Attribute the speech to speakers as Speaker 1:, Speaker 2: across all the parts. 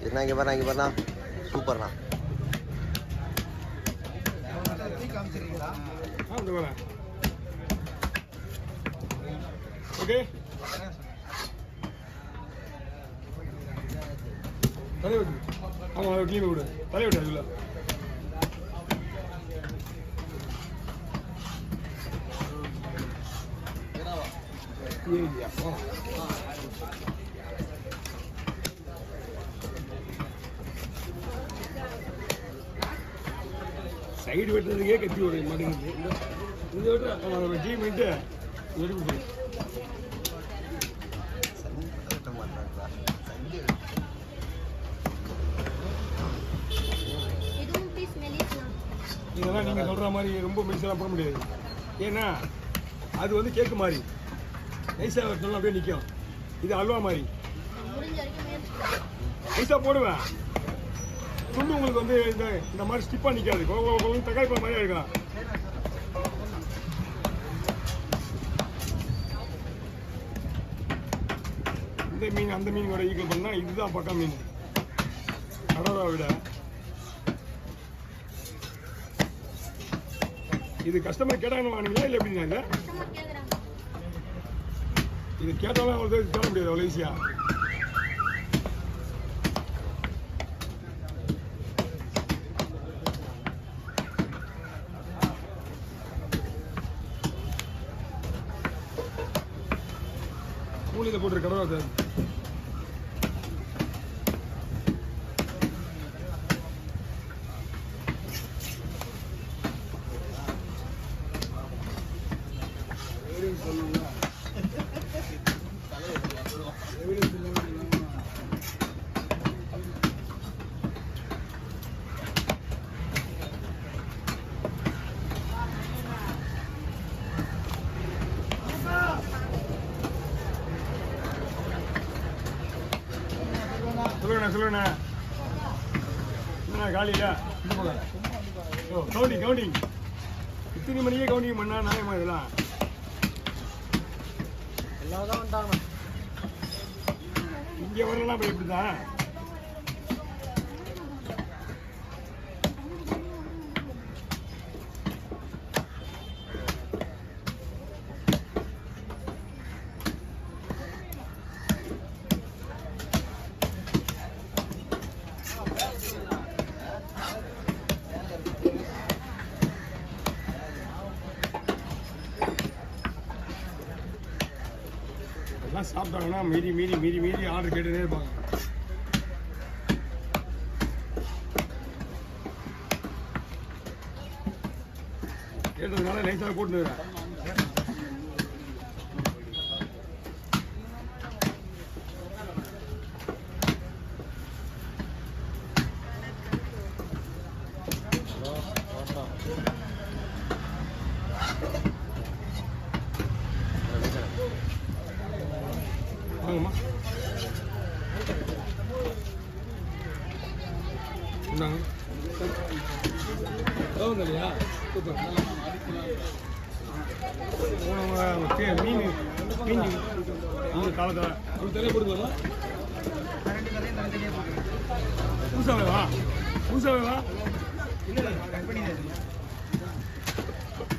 Speaker 1: இதுனா இங்கே பாருண்ணா சூப்பர்ண்ணா.
Speaker 2: ஓகே தலைவிட்டு ஆமாம் கிளீன் விடு தலைவிட்டு அதில் சைடு வெட்டுறதுக்கே கத்தி விட மாட்டேங்குது. இந்த வெட்டு க்ளீன் பண்ணிட்டு வெட்டி கொடுத்துரு. இதெல்லாம் நீங்கள் சொல்கிற மாதிரி ரொம்ப மெலிசெல்லாம் போட முடியாது. ஏன்னா அது வந்து கேக்கு மாதிரி நைஸாக வெட்டணும் அப்படியே நிற்கும். இது அல்வா மாதிரி நைஸாக போடுவேன். துண்டு உங்களுக்கு வந்து இந்த மாதிரி ஸ்டிப்பாக நிற்காது. தக்காளி பழம் மாதிரியாக இருக்கலாம். இந்த மீன் அந்த மீனோட ஈக்குவல் பண்ணால் இதுதான் பக்கா மீன். கடவுளை விட இது கஸ்டமர் கேட்டாங்கன்னு வாங்கினீங்களா இல்லை எப்படிங்க? இது கேட்டாலும் அவங்களுக்கு சொல்ல முடியாது அவ்வளோ ஈஸியா. மூலியில் போட்டுரு கடவுளை சார். சொல்லுண்ணா என்ன காலையில் கவுண்டிங் இத்தனை மணிக்கே கவுண்டிங் பண்ணா நியாயமா? இதெல்லாம் எல்லாதான் வந்துட்டாங்க. இங்கே வரலாம் இப்போ எப்படி தான் சாப்பிட்டாங்கன்னா மீறி ஆர்டர் கேட்டுனே இருப்பாங்க. கேட்டதுனால லைட்டாக போட்டு வாங்கம்மா. இல்லையா சூப்பர். மீன் இந்த காலத்தில் ஒரு தலையை போட்டுக்கலாம். புதுசாகவா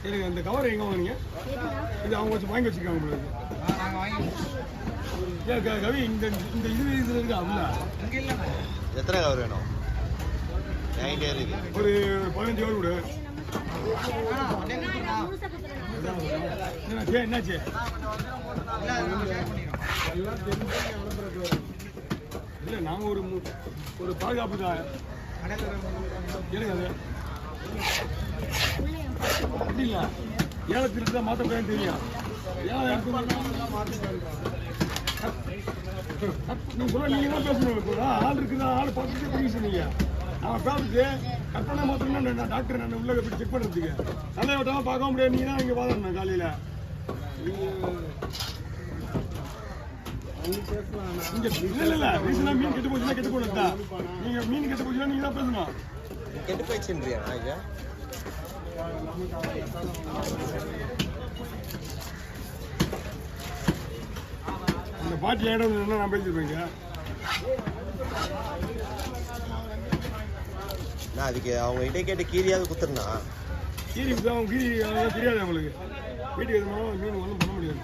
Speaker 2: எனக்கு அந்த கவர் எங்கே வாங்கினீங்க? இது அவங்க வச்சு வாங்கி வச்சுருக்காங்க உங்களுக்கு. கவி இந்த இந்த இது இருக்கு அப்படின்னா
Speaker 1: எத்தனை கவர் வேணும்?
Speaker 2: ஒரு 15 கவர் கொடு. என்னாச்சு? இல்லை நாங்கள் ஒரு பாதுகாப்பு தான் எனக்கு அது அப்படி இல்லை. ஏலத்திற்கு தான் மாற்ற போய் தெரியும். நீங்க சொல்ல நீங்க தான் பேசணும். கூட ஆள் இருக்குதா ஆள் பார்த்துட்டு பண்ணி சொன்னீங்க. அவன் பேசுறது கற்பனை மாத்திரம்னா டாக்டர் நான் உள்ள போய் செக் பண்ணுறதுக்கு நல்ல விட்டலாம் பார்க்க முடியாது. நீங்க தான் இங்கே வாதணும் காலையில். இல்லை ரீசனாக மீன் கெட்டு போச்சுன்னா கெட்டு போனதா? நீங்கள் மீன் கெட்டு போச்சுன்னா நீங்கள் தான் பேசணும்.
Speaker 1: கெட்டு போயிடுச்சுன்றியா?
Speaker 2: இந்த பாட்டி இடம் நான் பேசியிருப்பேங்க.
Speaker 1: நான் அதுக்கு அவங்க கிட்டே கேட்டு கீரியாவது குத்துருண்ணா.
Speaker 2: கீரி அவங்க கீரி அதெல்லாம் தெரியாது அவங்களுக்கு. வீட்டுக்கு எது மீன் ஒன்றும் பண்ண முடியாது.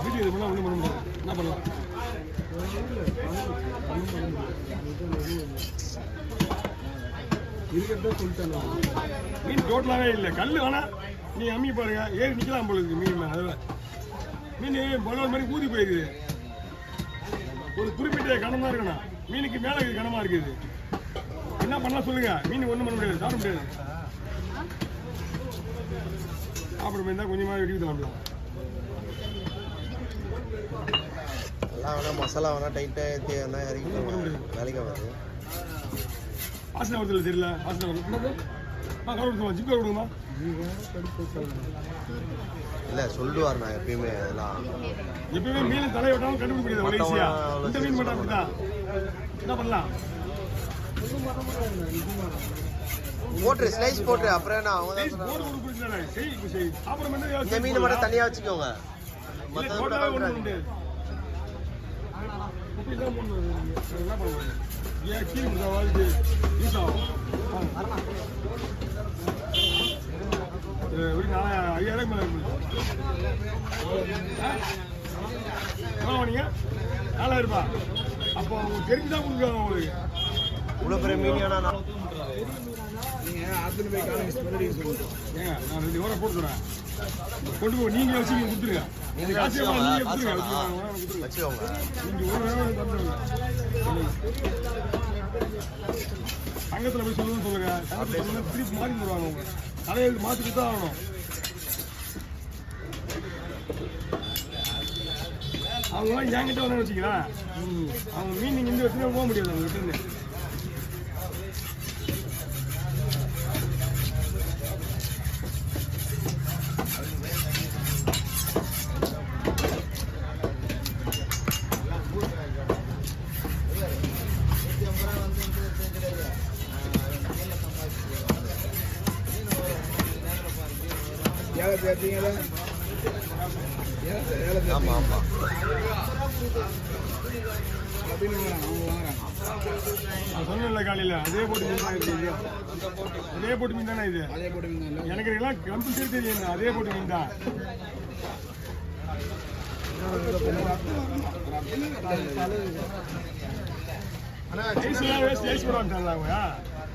Speaker 2: வீட்டுக்கு எது பண்ணால் ஒன்றும் பண்ண முடியாது. என்ன பண்ணலாம்? இருக்கிறதா சொல்லிட்டாங்க. மீன் டோட்டலாகவே இல்லை. கல் வேணா நீ அம்மி பாருங்க, ஏறி நிற்கலாம் போல இருக்கு மீன். அதில் மீன் பலவர் மாதிரி ஊதி போயிருக்குது. ஒரு குறிப்பிட்ட கனம் தான் இருக்கணும். மீனுக்கு மேலே கனமாக இருக்குது. என்ன பண்ணலாம் சொல்லுங்க? மீன் ஒன்றும் பண்ண முடியாது, சாப்பிட முடியாது. சாப்பிட இருந்தால் கொஞ்சமாக வெட்டி தரலாம்.
Speaker 1: எல்லாம் வேணா மசாலா வேணா டைட்டாக ஏற்றி வேணா இறக்கி வேலைக்கு வருது.
Speaker 2: வாசனை வருது தெரியல. வாசனை வருது. கருவா ஜிப்பா கொடுங்கம்மா.
Speaker 1: இல்லை சொல்லுவார் நான் எப்பயுமே அதெல்லாம்.
Speaker 2: எப்பயுமே மீன் தலையை விட்டாலும் கண்டுபிடிக்க முடியாது ஈஸியா. இந்த மீன் மட்டும் அப்படிதான். என்ன பண்ணலாம்?
Speaker 1: போட்டு ஸ்லைஸ் போட்டு அப்புறம் என்ன அவங்க இந்த மீன் மட்டும் தனியாக வச்சுக்கோங்க.
Speaker 2: என்ன பண்ணுவாங்க? ஏன் கீழே யூஸ் ஆகும். 5000 மேலே நீங்க 4000 ரூபாய். அப்போ அவங்க தெரிஞ்சுதான் கொடுக்குறாங்க உங்களுக்கு.
Speaker 1: இவ்வளோ பெரிய மீனியானா
Speaker 2: ஏங்க நான் 2 ஹோரை போட்டுறேன். கொண்டு போய் நீங்களே வச்சு நீங்கள் கொடுத்துருங்க. நீங்கள்
Speaker 1: வச்சுக்கோங்க.
Speaker 2: சங்கத்தில் போய் சொல்லணும்னு சொல்லுங்க. திருப்பி மாற்றி தருவாங்க. அவங்க தலையில் மாற்றிட்டு தான் ஆகணும். அவங்களாம் என்கிட்ட வந்து வச்சுக்கிறேன். அவங்க மீன் நீங்கள் இந்த இடத்துல போக முடியாது. அவங்க கிட்ட இருந்து
Speaker 1: ஆமாம் ஆமாம்.
Speaker 2: சொன்ன காலையில் அதே போட்டு மீன் தான் இருக்கு. அதே போட்டு மீன் தானே இது? எனக்கு எல்லாம் கம்பல்சரி தெரியும். அதே போட்டு மீன் தான். ஐஸ் போடுவாங்க.